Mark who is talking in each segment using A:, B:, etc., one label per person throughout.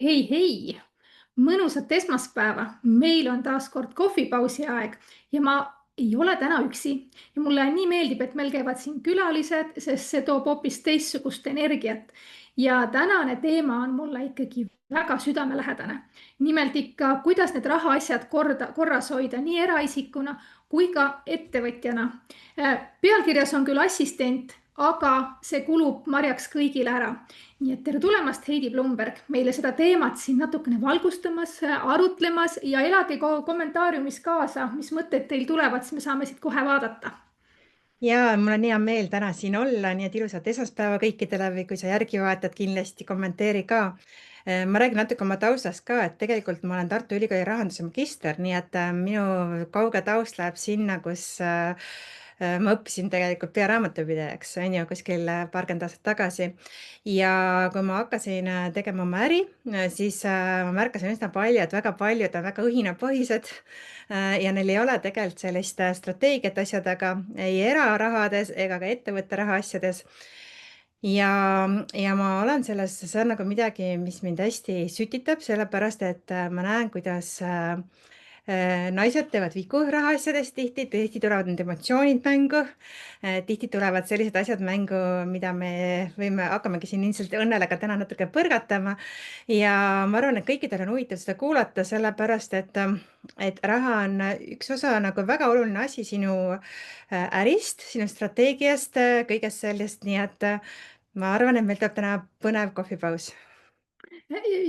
A: Hei, hei, mõnusat esmaspäeva. Meil on taas kord kohvipausi aeg ja ma ei ole täna üksi. Ja mulle nii meeldib, et meil käivad siin külalised, sest see toob hoopis teistsugust energiat. Ja tänane teema on mulle ikkagi väga südamelähedane. Nimelt ikka, kuidas need rahaasjad korras hoida nii eraisikuna kui ka ettevõtjana. Pealkirjas on küll assistent, aga see kulub marjaks kõigile ära. Nii et tere tulemast, Heidi Blumberg, meile seda teemat siin natukene valgustamas, arutlemas ja elage kommentaariumis kaasa, mis mõtted teil tulevad, siis me saame siit kohe vaadata.
B: Ja mul on hea meel täna siin olla, nii et ilusat esmaspäeva kõikidele või kui sa järgi vaatad, kindlasti kommenteeri ka. Ma räägin natuke oma taustast ka, et tegelikult ma olen Tartu Ülikooli rahanduse magister, nii et minu kauge taust läheb sinna, kus ma õppisin tegelikult pearaamatupidajaks, on ju, kuskil paarkümmend aastat tagasi. Ja kui ma hakkasin tegema oma äri, siis ma märkasin üsna palju, et väga paljud on väga õhinapõhised ja neil ei ole tegelikult sellist strateegiat asja taga, ei erarahades ega ka ettevõtte rahaasjades. Ja ma olen see on nagu midagi, mis mind hästi sütitab, sellepärast et ma näen, kuidas naised teevad vigu rahaasjades tihti tulevad need emotsioonid mängu. Tihti tulevad sellised asjad mängu, mida me hakkamegi siin ilmselt õnnele ka täna natuke põrgatama. Ja ma arvan, et kõikidel on huvitav seda kuulata, sellepärast et raha on üks osa nagu väga oluline asi sinu ärist, sinu strateegiast, kõigest sellest, nii et ma arvan, et meil tuleb täna põnev kohvipaus.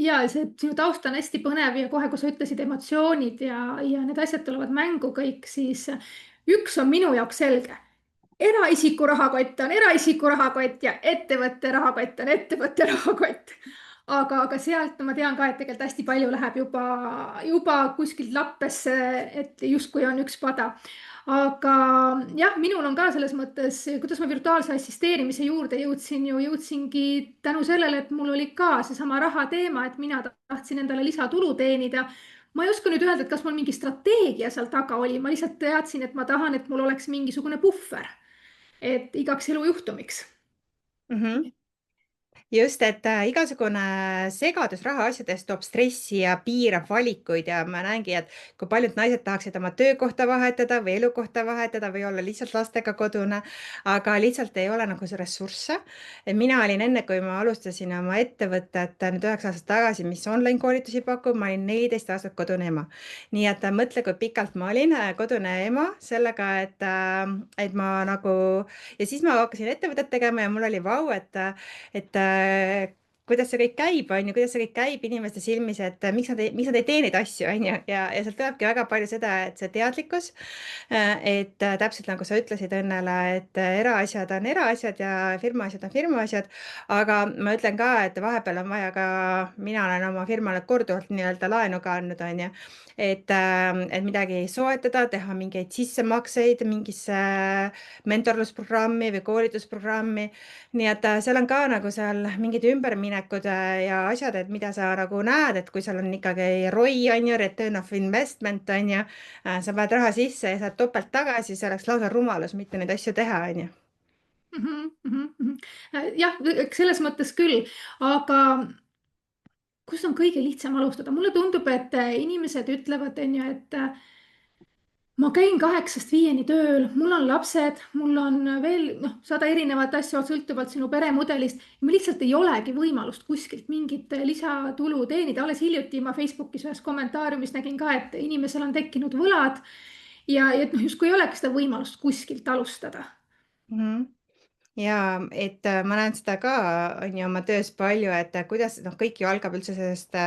A: Ja see sinu taust on hästi põnev ja kohe, kui sa ütlesid emotsioonid ja need asjad tulevad mängu kõik, siis üks on minu jaoks selge. Eraisiku rahakott on eraisiku rahakott ja ettevõtte rahakott on ettevõtte rahakott. Aga sealt ma tean ka, et tegelikult hästi palju läheb juba kuskilt lappesse, et justkui on üks pada. Aga jah, minul on ka selles mõttes, kuidas ma virtuaalse assisteerimise juurde jõudsingi tänu sellele, et mul oli ka seesama raha teema, et mina tahtsin endale lisatulu teenida. Ma ei oska nüüd öelda, et kas mul mingi strateegia seal taga oli, ma lihtsalt teadsin, et ma tahan, et mul oleks mingisugune puhver, et igaks elujuhtumiks.
B: Just, et igasugune segadus rahaasjades toob stressi ja piirab valikuid ja ma näengi, et kui paljud naised tahaksid oma töökohta vahetada või elukohta vahetada või olla lihtsalt lastega kodune, aga lihtsalt ei ole nagu see ressursse. Mina olin enne, kui ma alustasin oma ettevõtet nüüd 9 aastat tagasi, mis online koolitusi pakub, ma olin 14 aastat kodune ema. Nii et mõtle, kui pikalt ma olin kodune ema sellega, et ma nagu ja siis ma hakkasin ettevõtet tegema ja mul oli vau, et kuidas see kõik käib, on ju, kuidas see kõik käib inimeste silmis, et miks nad ei tee neid asju, on ju, ja sealt tulebki väga palju seda, et see teadlikkus, et täpselt nagu sa ütlesid Õnnele, et eraasjad on eraasjad ja firmaasjad on firmaasjad, aga ma ütlen ka, et vahepeal on vaja ka, mina olen oma firmale korduvalt nii-öelda laenu ka andnud, on ju, et midagi soetada, teha mingeid sissemakseid mingisse mentorlusprogrammi või koolitusprogrammi. Nii et seal on ka nagu seal mingid ümberminekud ja asjad, et mida sa nagu näed, et kui seal on ikkagi ROI on ju, return of investment on ju, sa paned raha sisse ja saad topelt tagasi, see oleks lausa rumalus mitte neid asju teha, on ju.
A: Jah, selles mõttes küll, aga kust on kõige lihtsam alustada? Mulle tundub, et inimesed ütlevad, on ju, et ma käin 8-5 tööl, mul on lapsed, mul on veel 100 erinevat asja sõltuvalt sinu peremudelist. Meil lihtsalt ei olegi võimalust kuskilt mingit lisatulu teenida. Alles hiljuti ma Facebookis ühes kommentaariumis nägin ka, et inimesel on tekkinud võlad ja justkui ei olegi seda võimalust kuskilt alustada.
B: Ja et ma näen seda ka on ju oma töös palju, et kuidas kõik ju algab üldse sellest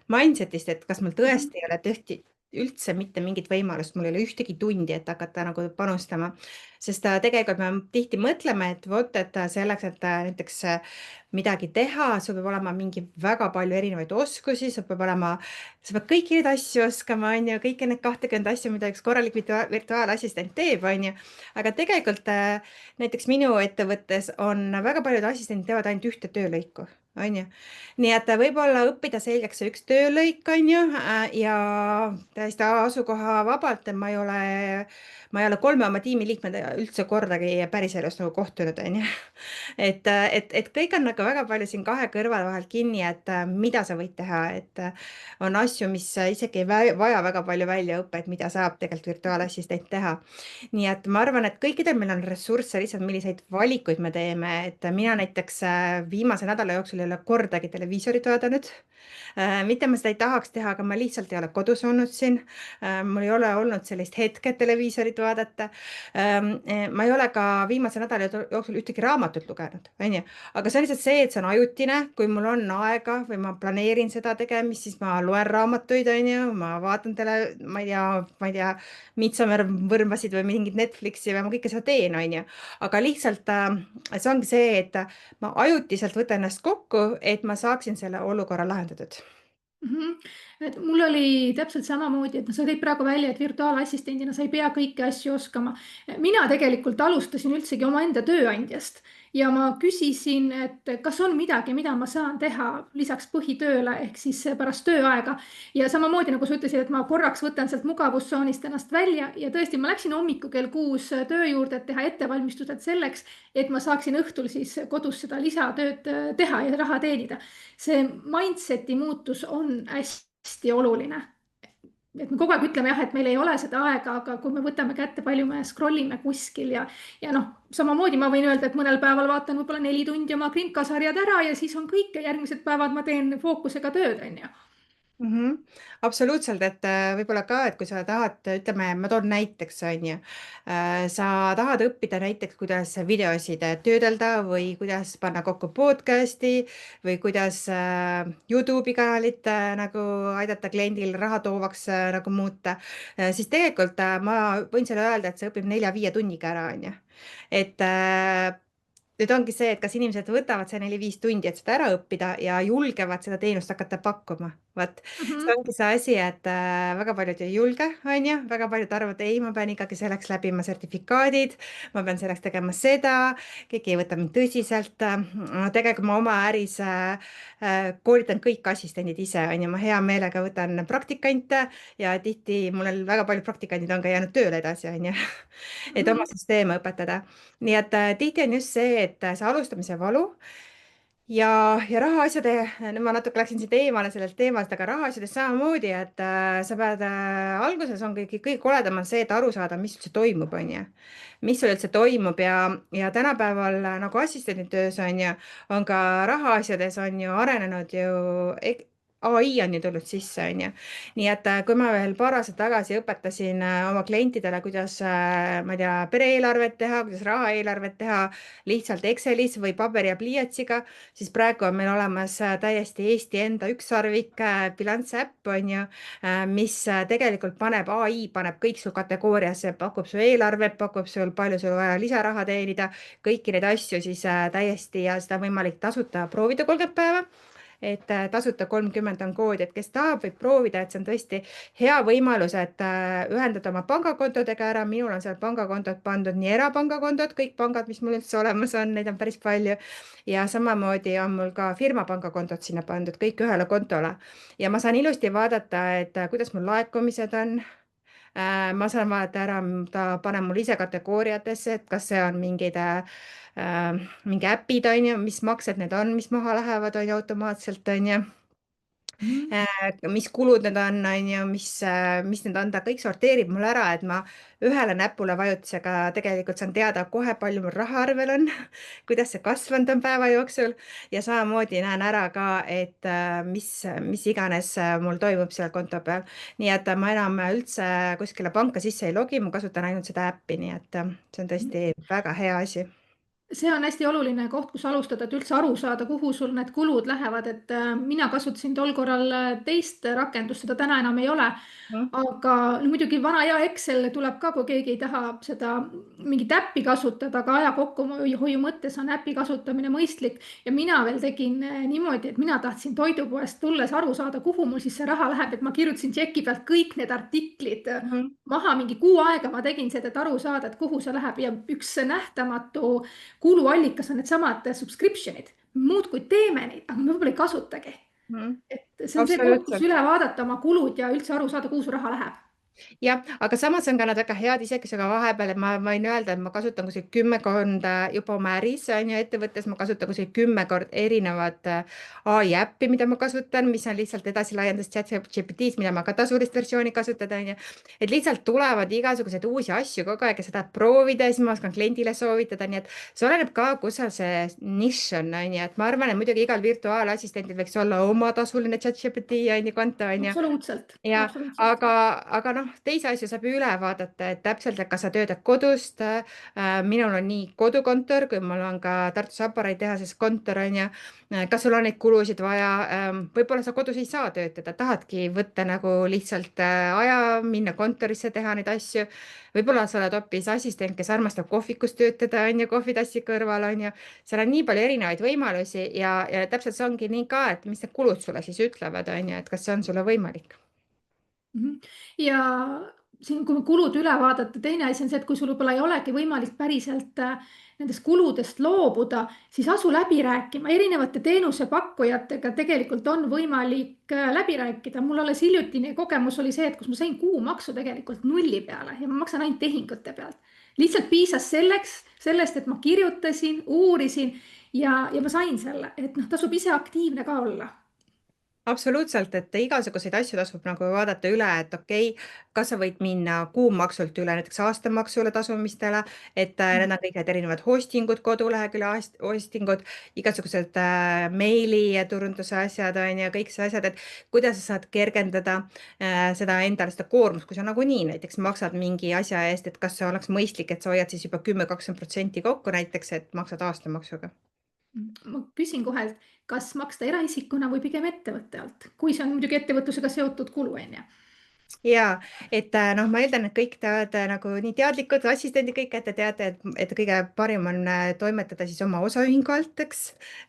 B: mindset'ist, et kas mul tõesti ei ole üldse mitte mingit võimalust, mul ei ole ühtegi tundi, et hakata nagu panustama, sest tegelikult me tihti mõtleme, et vot, et selleks, et näiteks midagi teha, sul peab olema mingi väga palju erinevaid oskusi, sa pead kõiki neid asju oskama, on ju, kõiki neid 20 asju, mida üks korralik virtuaalassistent teeb, on ju, aga tegelikult näiteks minu ettevõttes on väga paljud assistendid teevad ainult ühte töölõiku. on ju. nii et võib-olla õppida selgeks see üks töölõik, on ju, ja täiesti asukoha vabalt, ma ei ole kolme oma tiimiliikmed üldse kordagi päriselus nagu kohtunud, on ju. et kõik on nagu väga palju siin kahe kõrva vahel kinni, et mida sa võid teha, et on asju, mis isegi ei vaja väga palju väljaõpet, mida saab tegelikult virtuaalassistent teha. nii et ma arvan, et kõikidel meil on ressursse, lihtsalt milliseid valikuid me teeme, et mina näiteks viimase nädala jooksul ei ole kordagi televiisorit vaadanud. mitte ma seda ei tahaks teha, aga ma lihtsalt ei ole kodus olnud siin. mul ei ole olnud sellist hetke, et televiisorit vaadata. ma ei ole ka viimase nädala jooksul ühtegi raamatut lugenud, onju, aga see on lihtsalt see, et see on ajutine, kui mul on aega või ma planeerin seda tegemist, siis ma loen raamatuid, onju, ma vaatan ma ei tea, Midsommar võrmasid või mingit Netflixi või ma kõike seda teen, onju. aga lihtsalt see ongi see, et ma ajutiselt võtan ennast kokku, et ma saaksin selle olukorra lahendatud.
A: Et mul oli täpselt samamoodi, et sa tõid praegu välja, et virtuaalassistendina sa ei pea kõiki asju oskama. mina tegelikult alustasin üldsegi omaenda tööandjast ja ma küsisin, et kas on midagi, mida ma saan teha lisaks põhitööle ehk siis pärast tööaega. ja samamoodi nagu sa ütlesid, et ma korraks võtan sealt mugavustsoonist ennast välja ja tõesti, ma läksin hommikul kell 6 töö juurde, et teha ettevalmistused selleks, et ma saaksin õhtul siis kodus seda lisatööd teha ja raha teenida. see mindset'i muutus on hästi oluline. et me kogu aeg ütleme jah, et meil ei ole seda aega, aga kui me võtame kätte, palju me scroll ime kuskil ja noh, samamoodi ma võin öelda, et mõnel päeval vaatan võib-olla 4 tundi oma krimkasarjad ära ja siis on kõik ja järgmised päevad ma teen fookusega tööd, on ju.
B: Absoluutselt, et võib-olla ka, et kui sa tahad, ütleme, ma toon näiteks, on ju, sa tahad õppida näiteks, kuidas videosid töödelda või kuidas panna kokku podcast'i või kuidas Youtube'i kanalit nagu aidata kliendil raha toovaks nagu muuta, siis tegelikult ma võin sulle öelda, et see õpib 4-5 tunniga ära, on ju. et nüüd ongi see, et kas inimesed võtavad see 4-5 tundi, et seda ära õppida ja julgevad seda teenust hakata pakkuma. Vot, see ongi see asi, et väga paljud ei julge, on ju, väga paljud arvavad, ei, ma pean ikkagi selleks läbima sertifikaadid, ma pean selleks tegema seda, keegi ei võta mind tõsiselt. tegelikult ma oma äris koolitan kõik assistendid ise, on ju, ma hea meelega võtan praktikante ja tihti mul väga paljud praktikandid on ka jäänud tööle edasi, on ju, et oma süsteeme õpetada. nii et tihti on just see, et see alustamise valu ja rahaasjade, nüüd ma natuke läksin siit eemale sellelt teemalt, aga rahaasjades samamoodi, et sa pead, alguses on kõige koledam on see, et aru saada, mis üldse toimub, on ju. mis sul üldse toimub ja tänapäeval nagu assistenditöös on ju, on ka rahaasjades on ju arenenud ju ai on ju tulnud sisse, on ju. nii et kui ma veel paar aastat tagasi õpetasin oma klientidele, kuidas, ma ei tä, pere-eelarvet teha, kuidas rahaeelarvet teha lihtsalt Excelis või paberi ja pliiatsiga, siis praegu on meil olemas täiesti Eesti enda ükssarvik bilansäpp, on ju, mis tegelikult paneb, ai paneb kõik sul kategooriasse, pakub su eelarvet, pakub sul palju sul vaja lisaraha teenida, kõiki neid asju siis täiesti ja seda on võimalik tasuta proovida 30 päeva. et tasuta 30 on kood, et kes tahab, võib proovida, et see on tõesti hea võimalus, et ühendada oma pangakontodega ära. minul on seal pangakontod pandud, nii erapangakontod, kõik pangad, mis mul üldse olemas on, neid on päris palju. ja samamoodi on mul ka firma pangakontod sinna pandud, kõik ühele kontole. ja ma saan ilusti vaadata, et kuidas mul laekumised on. ma saan vaadata ära, ta paneb mul ise kategooriatesse, et kas see on mingi äpid, on ju, mis maksed need on, mis maha lähevad, on ju, automaatselt, on ju. mis kulud need on ju, mis need on, ta kõik sorteerib mul ära, et ma ühele näpule vajutusega tegelikult saan teada kohe, palju mul raha arvel on, kuidas see kasvanud on päeva jooksul ja samamoodi näen ära ka, et mis iganes mul toimub seal konto peal. nii et ma enam üldse kuskile panka sisse ei logi, ma kasutan ainult seda äppi, nii et see on tõesti väga hea asi.
A: see on hästi oluline koht, kus alustada, et üldse aru saada, kuhu sul need kulud lähevad, et mina kasutasin tol korral teist rakendust, seda täna enam ei ole. aga no muidugi vana hea Excel tuleb ka, kui keegi ei taha seda mingit äppi kasutada, aga aja kokkuhoiu mõttes on äpi kasutamine mõistlik. ja mina veel tegin niimoodi, et mina tahtsin toidupoest tulles aru saada, kuhu mul siis see raha läheb, et ma kirjutasin tšeki pealt kõik need artiklid maha, mingi kuu aega ma tegin seda, et aru saada, et kuhu see läheb ja üks nähtamatu kuluallikas on needsamad subscription'id. muudkui teeme neid, aga me võib-olla ei kasutagi.
B: Mhm.
A: et see on see koht, kus
B: Absoluutselt.
A: üle vaadata oma kulud ja üldse aru saada, kuhu su raha läheb.
B: jah, aga samas on ka nad väga head, isegi ka vahepeal, et ma võin öelda, et ma kasutan kuskil kümmekonda juba oma äris on ju ettevõttes, ma kasutan kuskil 10 korda erinevat ai äppi, mida ma kasutan, mis on lihtsalt edasi laiendus ChatGPT-s, mida ma ka tasulist versiooni kasutada on ju. et lihtsalt tulevad igasuguseid uusi asju kogu aeg ja seda proovida ja siis ma oskan kliendile soovitada, nii et see oleneb ka, kus seal see nišš on ju, et ma arvan, et muidugi igal virtuaalassistendil võiks olla oma tasuline ChatGPT on ju konto on ju.
A: Absoluutselt,
B: ja
A: absoluutselt.
B: aga noh, teisi asju saab ju üle vaadata, et täpselt, et kas sa töötad kodust. minul on nii kodukontor, kui mul on ka Tartus aparaaditehases kontor on ju. kas sul on neid kulusid vaja? võib-olla sa kodus ei saa töötada, tahadki võtta nagu lihtsalt aja, minna kontorisse, teha neid asju. võib-olla sa oled hoopis assistent, kes armastab kohvikus töötada, on ju, kohvitassi kõrval on ju. seal on nii palju erinevaid võimalusi ja täpselt see ongi nii ka, et mis need kulud sulle siis ütlevad, on ju, et kas see on sulle võimalik.
A: Ja siin, kui kulud üle vaadata, teine asi on see, et kui sul võib-olla ei olegi võimalik päriselt nendest kuludest loobuda, siis asu läbi rääkima. Erinevate teenusepakkujatega tegelikult on võimalik läbi rääkida. Mul alles hiljutine kogemus oli see, et kus ma sain kuumaksu tegelikult nulli peale ja ma maksan ainult tehingute pealt. Lihtsalt piisas sellest, et ma kirjutasin, uurisin ja ma sain selle, et noh, tasub ise aktiivne ka olla.
B: absoluutselt, et igasuguseid asju tasub nagu vaadata üle, et okei, kas sa võid minna kuumaksult üle näiteks aastamaksule tasumistele, et need on kõik need erinevad hosting ud, kodulehekülje hosting ud, igasugused meiliturunduse asjad on ju, kõik see asjad, et kuidas sa saad kergendada seda endale seda koormust, kui sa nagunii näiteks maksad mingi asja eest, et kas see oleks mõistlik, et sa hoiad siis juba 10-20% kokku näiteks, et maksad aastamaksuga.
A: Ma küsin kohe, et kas maksta eraisikuna või pigem ettevõtte alt, kui see on muidugi ettevõtlusega seotud kulu, on ju.
B: ja et noh, ma eeldan, et kõik te olete nagu nii teadlikud, assistendid kõik, et te teate, et kõige parim on toimetada siis oma osaühingu alt, eks.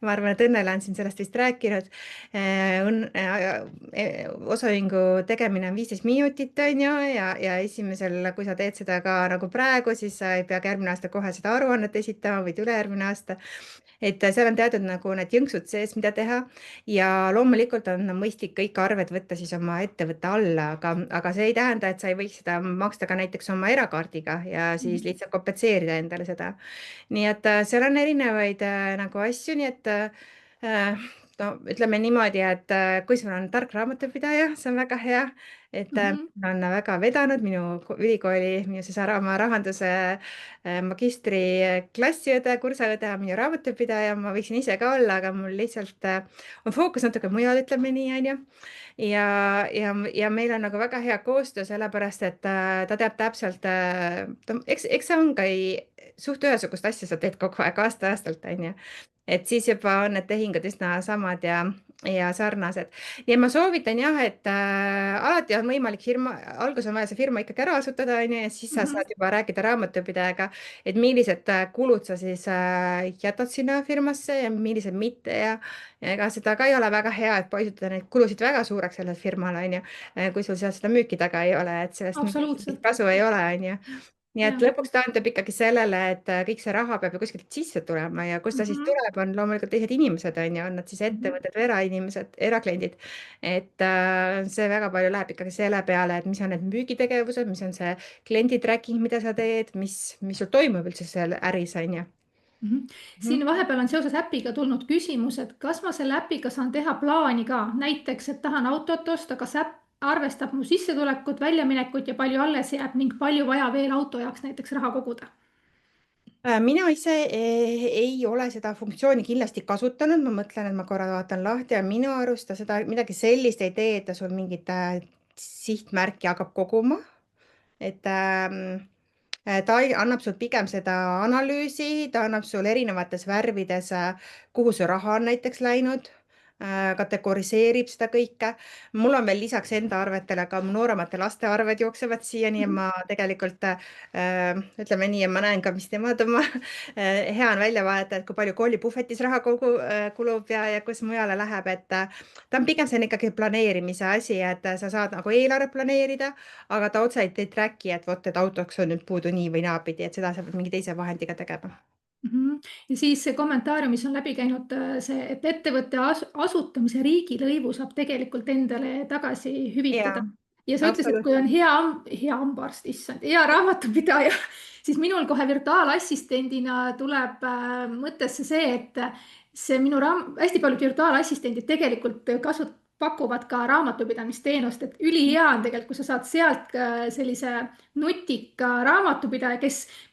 B: ma arvan, et Õnnele on siin sellest vist rääkinud. osaühingu tegemine on 15 minutit, on ju, ja esimesel, kui sa teed seda ka nagu praegu, siis sa ei pea järgmine aasta kohe seda aruannet esitama, vaid ülejärgmine aasta. et seal on teatud nagu need jõnksud sees, mida teha ja loomulikult on mõistlik kõik arved võtta siis oma ettevõtte alla, aga see ei tähenda, et sa ei võiks seda maksta ka näiteks oma erakaardiga ja siis lihtsalt kompenseerida endale seda. nii et seal on erinevaid nagu asju, nii et no ütleme niimoodi, et kui sul on tark raamatupidaja, see on väga hea, et on väga vedanud minu ülikooli, minu oma rahanduse magistri klassiõde, kursaõde on minu raamatupidaja, ma võiksin ise ka olla, aga mul lihtsalt on fookus natuke mujal, ütleme nii, onju. ja meil on nagu väga hea koostöö, sellepärast et ta teab täpselt, eks see on ka suht ühesugust asja sa teed kogu aeg aasta-aastalt, onju. et siis juba on need tehingud üsna samad ja sarnased. ja ma soovitan jah, et alati on võimalik alguses on vaja see firma ikkagi ära asutada, onju, ja siis sa saad juba rääkida raamatupidajaga, et millised kulud sa siis jätad sinna firmasse ja millised mitte ja ega seda ka ei ole väga hea, et paisutada neid kulusid väga suureks sellele firmale, onju, kui sul seal seda müüki taga ei ole, et sellest mingit
A: Absoluutselt.
B: kasu ei ole, onju. nii et
A: Ja.
B: lõpuks taandub ikkagi sellele, et kõik see raha peab ju kuskilt sisse tulema ja kust ta siis tuleb, on loomulikult teised inimesed, on ju, on nad siis ettevõtted või erainimesed, erakliendid. et see väga palju läheb ikkagi selle peale, et mis on need müügitegevused, mis on see kliendi tracking, mida sa teed, mis sul toimub üldse seal äris, on ju.
A: Siin vahepeal on seoses äpiga tulnud küsimus, et kas ma selle äpiga saan teha plaani ka, näiteks, et tahan autot osta, kas äpp arvestab mu sissetulekut, väljaminekut ja palju alles jääb ning palju vaja veel auto jaoks näiteks raha koguda.
B: mina ise ei ole seda funktsiooni kindlasti kasutanud, ma mõtlen, et ma korra vaatan lahti ja minu arust ta seda midagi sellist ei tee, et ta sul mingit sihtmärki hakkab koguma. et ta annab sul pigem seda analüüsi, ta annab sul erinevates värvides, kuhu su raha on näiteks läinud, kategoriseerib seda kõike. mul on veel lisaks enda arvetele ka mu nooremate laste arved jooksevad siiani ja ma tegelikult ütleme nii, et ma näen ka, mis nemad oma hea on välja vaadata, et kui palju koolipuhvetis raha kulub ja kus mujale läheb, et ta on pigem selline ikkagi planeerimise asi, et sa saad nagu eelarvet planeerida, aga ta otseselt ei track'i, et vot, et autoks on nüüd puudu nii või naapidi, et seda sa pead mingi teise vahendiga tegema.
A: Ja siis see kommentaariumis on läbi käinud see, et ettevõtte asutamise riigilõivu saab tegelikult endale tagasi hüvitada.
B: Jaa,
A: Ja sa ütlesid, et kui on
B: absoluutselt.
A: hea hambaarst, issand, hea raamatupidaja, siis minul kohe virtuaalassistendina tuleb mõttesse see, et see minu hästi paljud virtuaalassistendid tegelikult pakuvad ka raamatupidamisteenust, et ülihea on tegelikult, kui sa saad sealt sellise nutika raamatupidaja,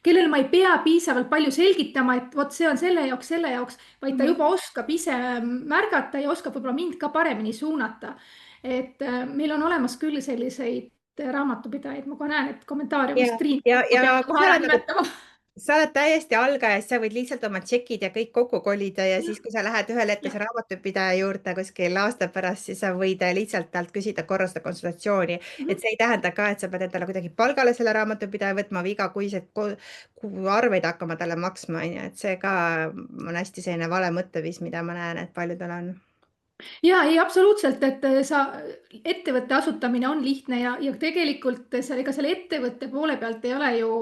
A: kellele ma ei pea piisavalt palju selgitama, et vot see on selle jaoks, vaid ta juba oskab ise märgata ja oskab võib-olla mind ka paremini suunata. Et meil on olemas küll selliseid raamatupidajaid, ma kohe näen, et kommentaariumis
B: ja,
A: Triin,
B: ja,
A: ma
B: ja
A: pean
B: kui
A: kohe
B: sa
A: ära
B: oled nagu,
A: nimetama.
B: sa oled täiesti algaja, siis sa võid lihtsalt oma tšekid ja kõik kokku kolida ja siis, kui sa lähed ühel hetkel see raamatupidaja juurde kuskil aasta pärast, siis sa võid lihtsalt talt küsida korra seda konsultatsiooni. Et see ei tähenda ka, et sa pead endale kuidagi palgale selle raamatupidaja võtma või igakuiseid arveid hakkama talle maksma, on ju, et see ka on hästi selline vale mõtteviis, mida ma näen, et paljudel on.
A: Ja ei, absoluutselt, et ettevõtte asutamine on lihtne ja tegelikult ega selle ettevõtte poole pealt ei ole ju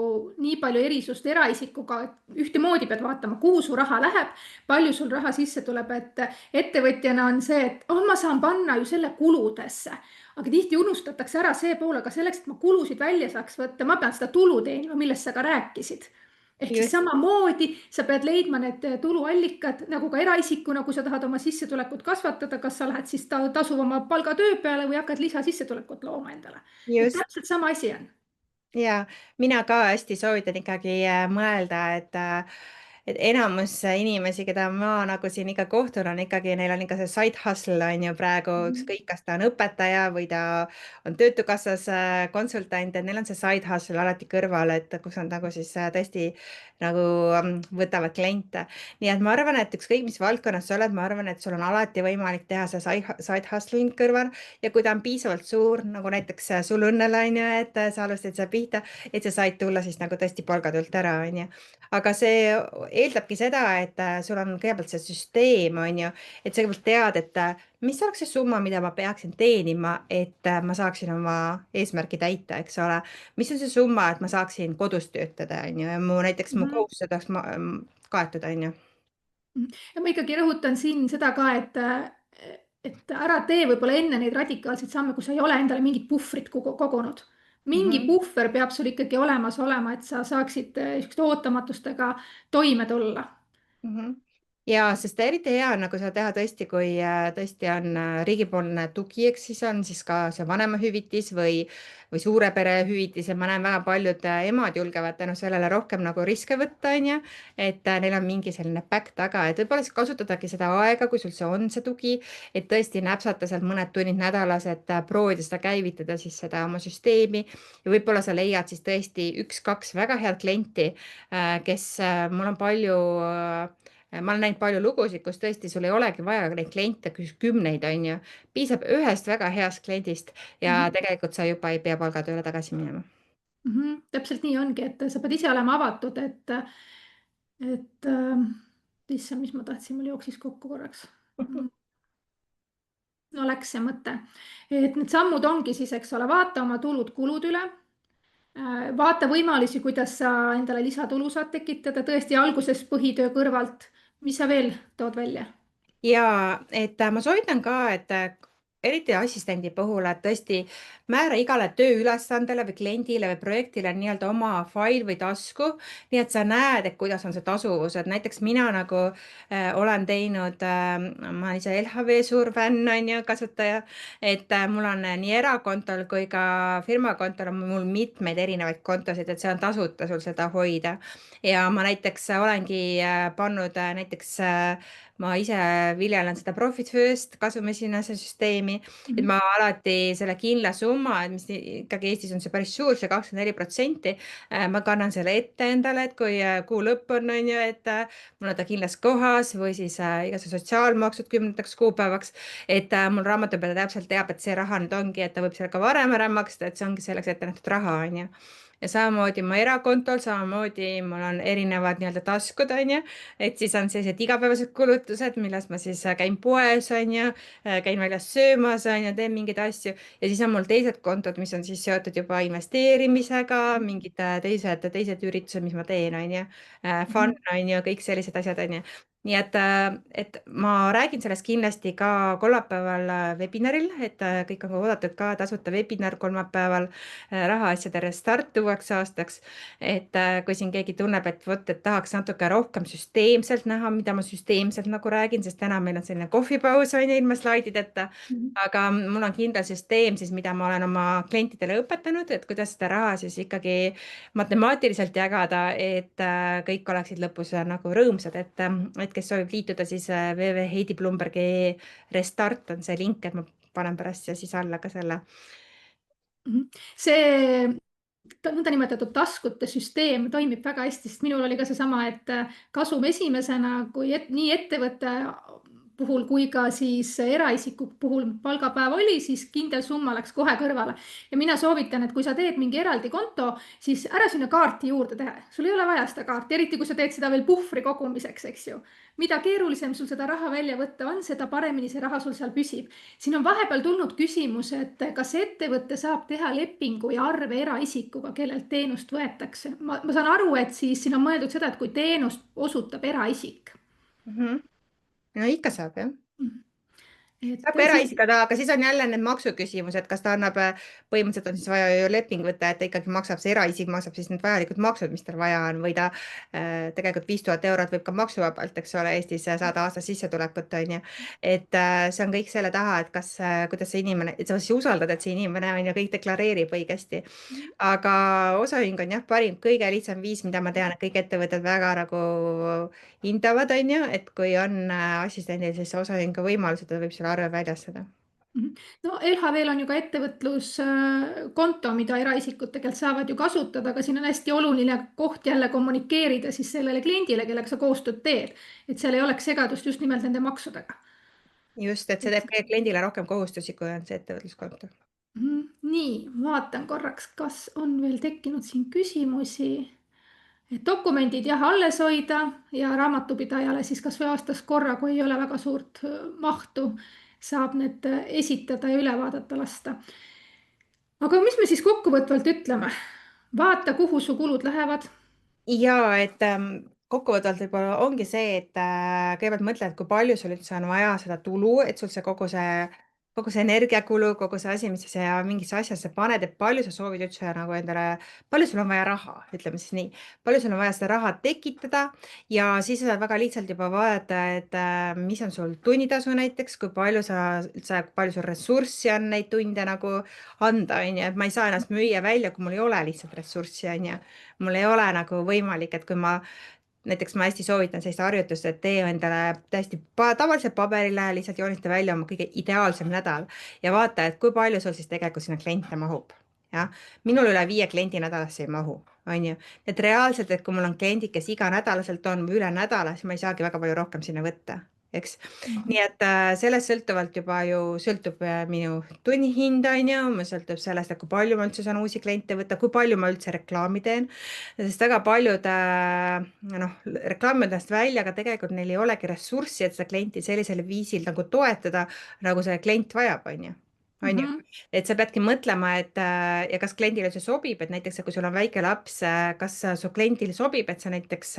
A: nii palju erisust eraisikuga, et ühtemoodi pead vaatama, kuhu su raha läheb, palju sul raha sisse tuleb, et ettevõtjana on see, et ma saan panna ju selle kuludesse, aga tihti unustatakse ära see pool, aga selleks, et ma kulusid välja saaks võtta, ma pean seda tulu teenima, millest sa ka rääkisid. Ehk siis
B: Just.
A: samamoodi sa pead leidma need tuluallikad nagu ka eraisikuna, kui sa tahad oma sissetulekut kasvatada, kas sa lähed siis tasuvama palgatöö peale või hakkad lisasissetulekut looma endale. Et
B: Just.
A: täpselt sama asi on.
B: Ja mina ka hästi soovitan ikkagi mõelda, et enamus inimesi, keda ma nagu siin ikka kohtun, on ikkagi, neil on ikka see side hustle on ju praegu, ükskõik, kas ta on õpetaja või ta on Töötukassas konsultant, et neil on see side hustle alati kõrval, et kus nad nagu siis tõesti nagu võtavad kliente. Nii et ma arvan, et ükskõik, mis valdkonnas sa oled, ma arvan, et sul on alati võimalik teha see side hustle'ing kõrval ja kui ta on piisavalt suur, nagu näiteks sul õnnel on ju, et sa alustasid seal pihta, et sa said tulla siis nagu tõesti palgatöölt ära, on ju. Aga see eeldabki seda, et sul on kõigepealt see süsteem, on ju, et sa kõigepealt tead, et mis oleks see summa, mida ma peaksin teenima, et ma saaksin oma eesmärki täita, eks ole. Mis on see summa, et ma saaksin kodus töötada, on ju, ja näiteks mu kohustused oleks kaetud, on ju.
A: Ja ma ikkagi rõhutan siin seda ka, et ära tee võib-olla enne neid radikaalseid samme, kui sa ei ole endale mingit puhvrit kogunud. Mingi
B: Mhm.
A: puhver peab sul ikkagi olemas olema, et sa saaksid niisuguste ootamatustega toime tulla.
B: Mhm. Ja sest eriti hea on nagu seda teha tõesti, kui tõesti on riigipoolne tugi, eks siis on siis ka see vanemahüvitis või suure pere hüvitis ja ma näen väga paljud emad julgevad tänu sellele rohkem nagu riske võtta, on ju, et neil on mingi selline back taga, et võib-olla siis kasutadagi seda aega, kui sul see on see tugi, et tõesti näpsata sealt mõned tunnid nädalas, et proovida seda käivitada siis seda oma süsteemi ja võib-olla sa leiad siis tõesti üks-kaks väga head klienti, kes mul on palju ma olen näinud palju lugusid, kus tõesti sul ei olegi vaja neid kliente kümneid, on ju. Piisab ühest väga heast kliendist ja tegelikult sa juba ei pea palgatööle tagasi minema.
A: Täpselt nii ongi, et sa pead ise olema avatud, et issand, mis ma tahtsin, mul jooksis kokku korraks. No läks see mõte, et need sammud ongi siis, eks ole, vaata oma tulud-kulud üle. Vaata võimalusi, kuidas sa endale lisatulu saad tekitada, tõesti alguses põhitöö kõrvalt. Mis sa veel tood välja?
B: Ja et ma soovitan ka, et eriti assistendi puhul, et tõesti määra igale tööülesandele või kliendile või projektile nii-öelda oma fail või tasku, nii et sa näed, et kuidas on see tasuvus, et näiteks mina nagu olen teinud, ma olen ise LHV suur fänn, on ju, kasutaja, et mul on nii erakontol kui ka firmakontol on mul mitmeid erinevaid kontosid, et see on tasuta sul seda hoida. Ja ma näiteks olengi pannud näiteks ma ise viljelen seda Profit First kasumisinase süsteemi, et ma alati selle kindla summa, mis ikkagi Eestis on see päris suur, see 24%, ma kannan selle ette endale, et kui kuu lõpp on ju, et mul on ta kindlas kohas või siis igasugused sotsiaalmaksud 10. kuupäevaks, et mul raamatupidaja täpselt teab, et see raha nüüd ongi, et ta võib selle ka varem ära maksta, et see ongi selleks ette nähtud raha, on ju. ja samamoodi mu erakontol, samamoodi mul on erinevad nii-öelda taskud, on ju, et siis on sellised igapäevased kulutused, milles ma siis käin poes, on ju, käin väljas söömas, on ju, teen mingeid asju ja siis on mul teised kontod, mis on siis seotud juba investeerimisega, mingid teised üritused, mis ma teen, on ju, fun, on ju, kõik sellised asjad, on ju. nii et ma räägin sellest kindlasti ka kolmapäeval webinaril, et kõik on ka oodatud ka tasuta webinar kolmapäeval rahaasjade restart uueks aastaks. et kui siin keegi tunneb, et vot, et tahaks natuke rohkem süsteemselt näha, mida ma süsteemselt nagu räägin, sest täna meil on selline kohvipaus on ju ilma slaidideta, aga mul on kindel süsteem siis, mida ma olen oma klientidele õpetanud, et kuidas seda raha siis ikkagi matemaatiliselt jagada, et kõik oleksid lõpus nagu rõõmsad, et kes soovib liituda, siis www.heidiblumberg.ee restart on see link, et ma panen pärast siia siis alla ka selle.
A: see nõndanimetatud taskute süsteem toimib väga hästi, sest minul oli ka seesama, et kasum esimesena, kui nii ettevõtte puhul kui ka siis eraisiku puhul palgapäev oli, siis kindel summa läks kohe kõrvale. Ja mina soovitan, et kui sa teed mingi eraldi konto, siis ära sinna kaarti juurde teha. Sul ei ole vaja seda kaarti, eriti kui sa teed seda veel puhvri kogumiseks, eks ju. Mida keerulisem sul seda raha välja võtta on, seda paremini see raha sul seal püsib. Siin on vahepeal tulnud küsimus, et kas ettevõte saab teha lepingu ja arve eraisikuga, kellelt teenust võetakse. Ma saan aru, et siis siin on mõeldud seda, et kui teenust osutab eraisik.
B: No ikka saab, jah.
A: Et
B: saab ka
A: siis
B: eraisikuga, aga siis on jälle need maksuküsimused, kas ta annab, põhimõtteliselt on siis vaja ju leping võtta, et ta ikkagi maksab, see eraisik maksab siis need vajalikud maksud, mis tal vaja on, või ta tegelikult 5000 eurot võib ka maksuvabalt, eks ole, Eestis saada aastas sissetulekut, on ju. et see on kõik selle taha, et kas, kuidas see inimene, et sa siis usaldad, et see inimene on ju kõik deklareerib õigesti. aga osaühing on jah, parim, kõige lihtsam viis, mida ma tean, et kõik ettevõtted väga nagu hindavad, on ju, et kui on assistendil siis osaühingu võimalused, ta võib selle arve väljastada.
A: no LHV-l on ju ka ettevõtluskonto, mida eraisikud tegelikult saavad ju kasutada, aga siin on hästi oluline koht jälle kommunikeerida siis sellele kliendile, kellega sa koostööd teed, et seal ei oleks segadust just nimelt nende maksudega.
B: just, et see teeb kliendile rohkem kohustusi, kui on see ettevõtluskonto.
A: Nii, vaatan korraks, kas on veel tekkinud siin küsimusi. Et dokumendid jah, alles hoida ja raamatupidajale siis kas või aastas korra, kui ei ole väga suurt mahtu, saab need esitada ja üle vaadata lasta. Aga mis me siis kokkuvõtvalt ütleme? Vaata, kuhu su kulud lähevad.
B: ja et kokkuvõtvalt võib-olla ongi see, et kõigepealt mõtle, et kui palju sul üldse on vaja seda tulu, et sul see kogu see energiakulu, kogu see asi, mis sa siia mingisse asjasse paned, et palju sa soovid üldse nagu endale, palju sul on vaja raha, ütleme siis nii, palju sul on vaja seda raha tekitada ja siis sa saad väga lihtsalt juba vaadata, et mis on sul tunnitasu näiteks, kui palju üldse, kui palju sul ressurssi on neid tunde nagu anda, on ju, et ma ei saa ennast müüa välja, kui mul ei ole lihtsalt ressurssi, on ju. mul ei ole nagu võimalik, et kui näiteks ma hästi soovitan sellist harjutust, et tee endale täiesti tavaliselt paberile, lihtsalt joonista välja oma kõige ideaalsem nädal ja vaata, et kui palju sul siis tegelikult sinna kliente mahub. jah, minul üle 5 kliendi nädalasse ei mahu, on ju, et reaalselt, et kui mul on kliendid, kes iganädalaselt on või üle nädala, siis ma ei saagi väga palju rohkem sinna võtta, eks. nii et sellest sõltuvalt juba ju sõltub minu tunnihind, on ju, sõltub sellest, et kui palju ma üldse saan uusi kliente võtta, kui palju ma üldse reklaami teen, sest väga paljud reklaamivad ennast välja, aga tegelikult neil ei olegi ressurssi, et seda klienti sellisel viisil nagu toetada, nagu see klient vajab, on ju. et sa peadki mõtlema, et ja kas kliendile see sobib, et näiteks kui sul on väike laps, kas su kliendile sobib, et sa näiteks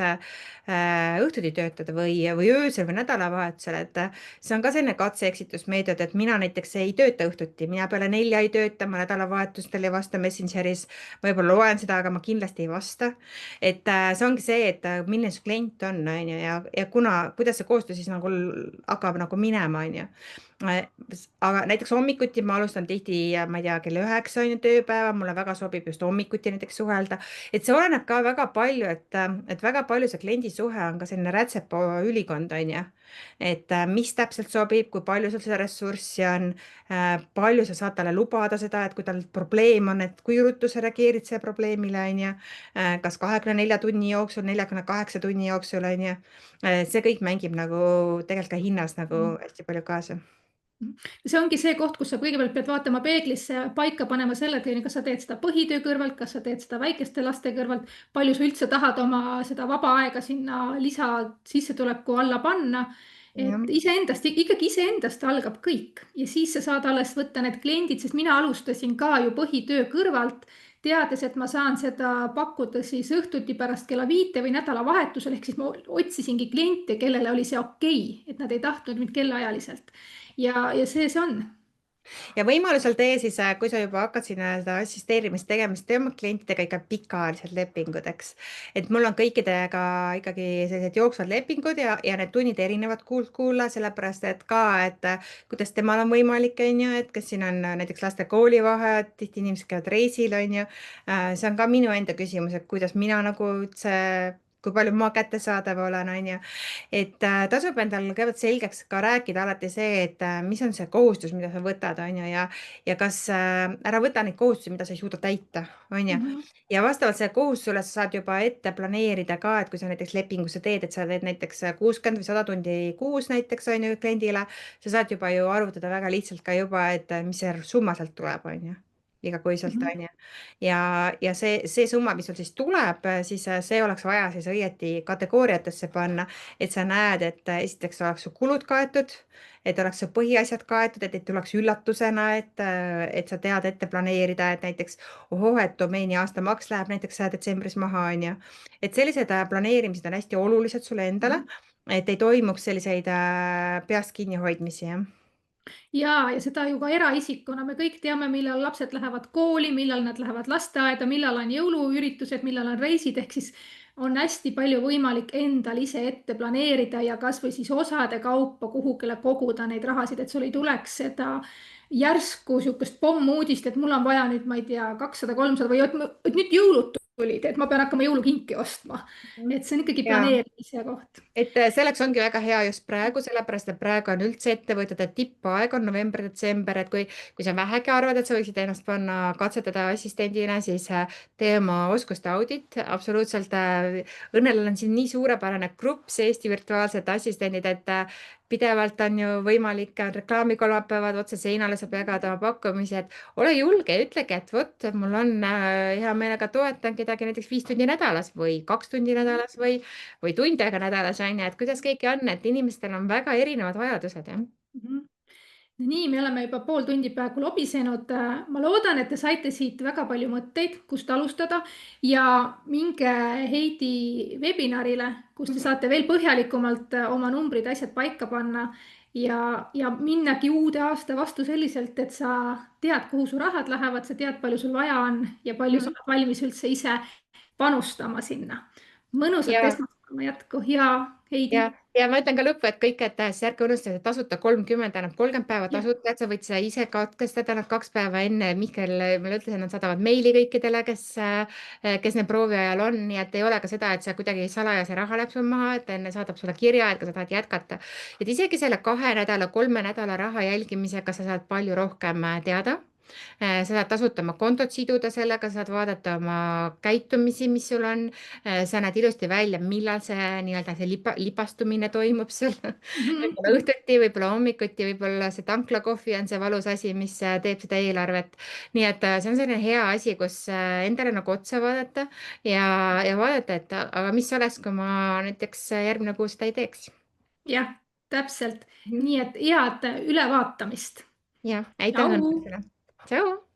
B: õhtuti töötada või öösel või nädalavahetusel, et see on ka selline katse-eksitusmeetod, et mina näiteks ei tööta õhtuti, mina peale 4 ei tööta, ma nädalavahetustel ei vasta Messengeris, võib-olla loen seda, aga ma kindlasti ei vasta. et see ongi see, et milline su klient on ju, ja kuidas see koostöö siis nagu hakkab nagu minema, on ju. aga näiteks hommikuti ma alustan tihti, ma ei tea, kell 9 on ju tööpäeva, mulle väga sobib just hommikuti näiteks suhelda, et see oleneb ka väga palju, et väga palju see kliendisuhe on ka selline rätsepa ülikond, on ju. et mis täpselt sobib, kui palju sul seda ressurssi on, palju sa saad talle lubada seda, et kui tal probleem on, et kui ruttu sa reageerid sellele probleemile, on ju, kas 24 tunni jooksul, 48 tunni jooksul, on ju. see kõik mängib nagu tegelikult ka hinnas nagu hästi palju kaasa.
A: see ongi see koht, kus sa kõigepealt pead vaatama peeglisse, paika panema selle, kas sa teed seda põhitöö kõrvalt, kas sa teed seda väikeste laste kõrvalt, palju sa üldse tahad oma seda vaba aega sinna lisasissetuleku alla panna.
B: Jah.
A: Et iseendast, ikkagi iseendast algab kõik ja siis sa saad alles võtta need kliendid, sest mina alustasin ka ju põhitöö kõrvalt, teades, et ma saan seda pakkuda siis õhtuti pärast kella 5 või nädalavahetusel, ehk siis ma otsisingi kliente, kellele oli see okei, et nad ei tahtnud mind kellaajaliselt ja see on.
B: Ja võimalusel tee siis, kui sa juba hakkad sinna seda assisteerimist tegemist, tee oma klientidega ikka pikaajalised lepingud, eks. Et mul on kõikidega ikkagi sellised jooksvad lepingud ja need tunnid erinevad kuult kuule, sellepärast et ka, et kuidas temal on võimalik, on ju, et kas siin on näiteks laste koolivaheajad, tihti inimesed käivad reisil, on ju. See on ka minu enda küsimus, et kuidas mina nagu üldse, kui palju ma kättesaadav olen, on ju. Et tasub endal kõigepealt selgeks ka rääkida alati see, et mis on see kohustus, mida sa võtad, on ju, ja kas ära võta neid kohustusi, mida sa ei suuda täita, on ju. Ja vastavalt see kohustusele sa saad juba ette planeerida ka, et kui sa näiteks lepingusse teed, et sa teed näiteks 60 või 100 tundi kuus näiteks, on ju, kliendile, sa saad juba ju arvutada väga lihtsalt ka juba, et mis see summa sealt tuleb, on ju, igakuiselt, on ju. Ja see summa, mis sul siis tuleb, siis see oleks vaja siis õieti kategooriatesse panna, et sa näed, et esiteks oleks su kulud kaetud, et oleks su põhiasjad kaetud, et ei tuleks üllatusena, et sa tead ette planeerida, et näiteks ohoh, et domeeni aastamaks läheb näiteks detsembris maha, on ju. Et sellised planeerimised on hästi olulised sulle endale, et ei toimuks selliseid peast kinni hoidmisi, jah.
A: ja seda ju ka eraisikuna me kõik teame, millal lapsed lähevad kooli, millal nad lähevad lasteaeda, millal on jõuluüritused, millal on reisid, ehk siis on hästi palju võimalik endal ise ette planeerida ja kasvõi siis osade kaupa kuhugile koguda neid rahasid, et sul ei tuleks seda järsku sihukest pommuudist, et mul on vaja nüüd, ma ei tea, 200-300 või et nüüd jõulud tulid, et ma pean hakkama jõulukinki ostma. et see on ikkagi
B: Ja.
A: planeerimise koht.
B: Et selleks ongi väga hea just praegu, sellepärast et praegu on üldse ettevõtete tippaeg on november-detsember, et kui sa vähegi arvad, et sa võiksid ennast panna katsetada assistendina, siis tee oma oskuste audit. Absoluutselt. Õnnel on siin nii suurepärane grupp, see Eesti virtuaalsed assistendid, et pidevalt on ju võimalik, reklaamikolmapäevad otse seinale saab jagada oma pakkumisi, et ole julge ja ütlegi, et vot, mul on hea meelega toetan kedagi näiteks 5 tundi nädalas või 2 tundi nädalas või tund aega nädalas, on ju, et kuidas keegi on, et inimestel on väga erinevad vajadused, jah.
A: Nii, me oleme juba pool tundi praegu lobisenud. Ma loodan, et te saite siit väga palju mõtteid, kust alustada ja minge Heidi webinarile, kus te saate veel põhjalikumalt oma numbrid, asjad paika panna ja minnagi uude aasta vastu selliselt, et sa tead, kuhu su rahad lähevad, sa tead, palju sul vaja on ja palju sa oled valmis üldse ise panustama sinna. Mõnusat
B: Ja,
A: esmaspäeva jätku ja Heidi.
B: ja ma ütlen ka lõppu, et kõik, et siis ärge unustage, et tasuta 30 annab 30 päeva
A: Ja.
B: tasuta, et sa võid seda ise katkestada, nad 2 päeva enne. Mihkel mulle ütles, et nad saadavad meili kõikidele, kes neil proovi ajal on, nii et ei ole ka seda, et see kuidagi salajase raha läheb sul maha, et enne saadab sulle kirja, et sa tahad jätkata. Et isegi selle 2 nädala, 3 nädala raha jälgimisega sa saad palju rohkem teada. Sa saad tasuta oma kontot siduda sellega, saad vaadata oma käitumisi, mis sul on. Sa näed ilusti välja, millal see nii-öelda see libastumine toimub sul. Võib-olla õhtuti, võib-olla hommikuti, võib-olla see tanklakohvi on see valus asi, mis teeb seda eelarvet. Nii et see on selline hea asi, kus endale nagu otsa vaadata ja vaadata, et aga mis oleks, kui ma näiteks järgmine kuu seda ei teeks.
A: jah, täpselt. Nii et head ülevaatamist.
B: Jah, aitäh
A: Tšau.
B: sulle. Tšau.